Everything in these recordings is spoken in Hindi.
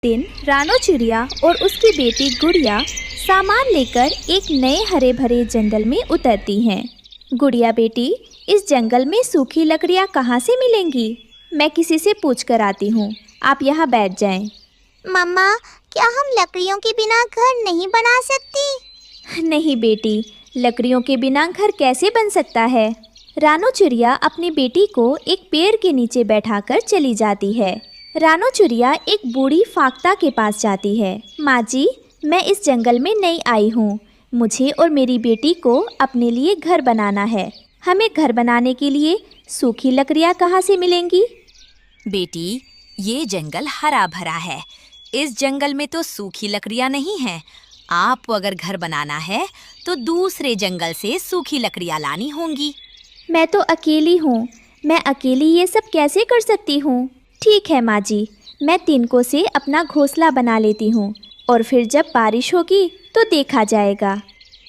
दिन रानो चिड़िया और उसकी बेटी गुड़िया सामान लेकर एक नए हरे भरे जंगल में उतरती हैं। गुड़िया बेटी, इस जंगल में सूखी लकड़ियाँ कहाँ से मिलेंगी? मैं किसी से पूछ कर आती हूँ, आप यहाँ बैठ जाएं। मम्मा, क्या हम लकड़ियों के बिना घर नहीं बना सकती? नहीं बेटी, लकड़ियों के बिना घर कैसे बन सकता है? रानो चिड़िया अपनी बेटी को एक पेड़ के नीचे बैठाकर चली जाती है। रानो चिड़िया एक बूढ़ी फाख्ता के पास जाती है। माँ जी, मैं इस जंगल में नई आई हूँ। मुझे और मेरी बेटी को अपने लिए घर बनाना है। हमें घर बनाने के लिए सूखी लकड़ियाँ कहाँ से मिलेंगी? बेटी, ये जंगल हरा भरा है। इस जंगल में तो सूखी लकड़ियाँ नहीं हैं। आपको अगर घर बनाना है तो दूसरे जंगल से सूखी लकड़ियाँ लानी होंगी। मैं तो अकेली हूँ, मैं अकेली ये सब कैसे कर सकती हूँ? ठीक है माँ जी, मैं तिनकों से अपना घोंसला बना लेती हूँ और फिर जब बारिश होगी तो देखा जाएगा।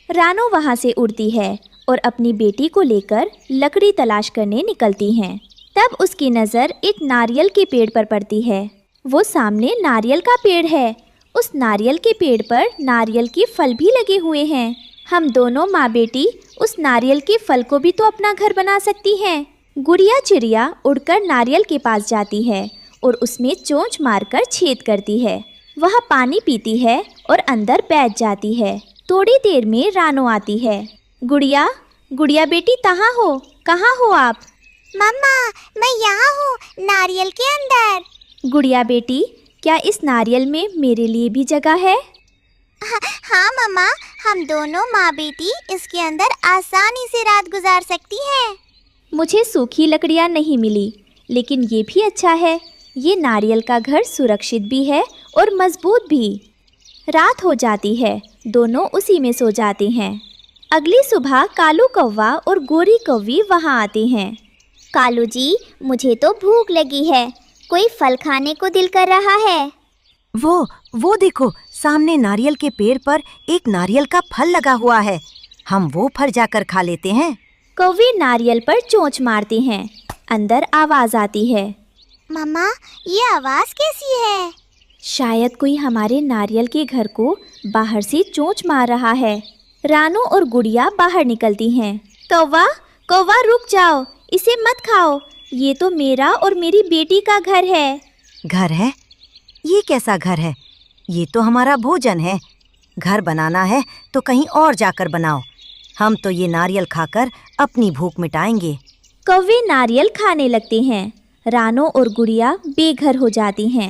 रानो वहाँ से उड़ती है और अपनी बेटी को लेकर लकड़ी तलाश करने निकलती हैं। तब उसकी नज़र एक नारियल के पेड़ पर पड़ती है। वो सामने नारियल का पेड़ है। उस नारियल के पेड़ पर नारियल के फल भी लगे हुए हैं। हम दोनों माँ बेटी उस नारियल के फल को भी तो अपना घर बना सकती हैं। गुड़िया चिड़िया उड़कर नारियल के पास जाती है और उसमें चोंच मारकर छेद करती है। वह पानी पीती है और अंदर बैठ जाती है। थोड़ी देर में रानो आती है। गुड़िया, गुड़िया बेटी कहाँ हो आप? मम्मा, मैं यहाँ हूँ, नारियल के अंदर। गुड़िया बेटी, क्या इस नारियल में मेरे लिए भी जगह है? हाँ मम्मा, हम दोनों माँ बेटी इसके अंदर आसानी से रात गुजार सकती हैं। मुझे सूखी लकड़ियाँ नहीं मिली, लेकिन ये भी अच्छा है। ये नारियल का घर सुरक्षित भी है और मजबूत भी। रात हो जाती है, दोनों उसी में सो जाते हैं। अगली सुबह कालू कौवा और गोरी कौवी वहाँ आते हैं। कालू जी, मुझे तो भूख लगी है, कोई फल खाने को दिल कर रहा है। वो देखो, सामने नारियल के पेड़ पर एक नारियल का फल लगा हुआ है। हम वो फल जाकर खा लेते हैं। कौवे नारियल पर चोंच मारते हैं। अंदर आवाज आती है। मम्मा, ये आवाज कैसी है? शायद कोई हमारे नारियल के घर को बाहर से चोंच मार रहा है। रानो और गुड़िया बाहर निकलती हैं। कौवा, कौवा रुक जाओ, इसे मत खाओ। ये तो मेरा और मेरी बेटी का घर है। घर है? ये कैसा घर है? ये तो हमारा भोजन है। घर बनाना है तो कहीं और जाकर बनाओ। हम तो ये नारियल खाकर अपनी भूख मिटाएंगे। कौवे नारियल खाने लगते हैं। रानो और गुड़िया बेघर हो जाती हैं।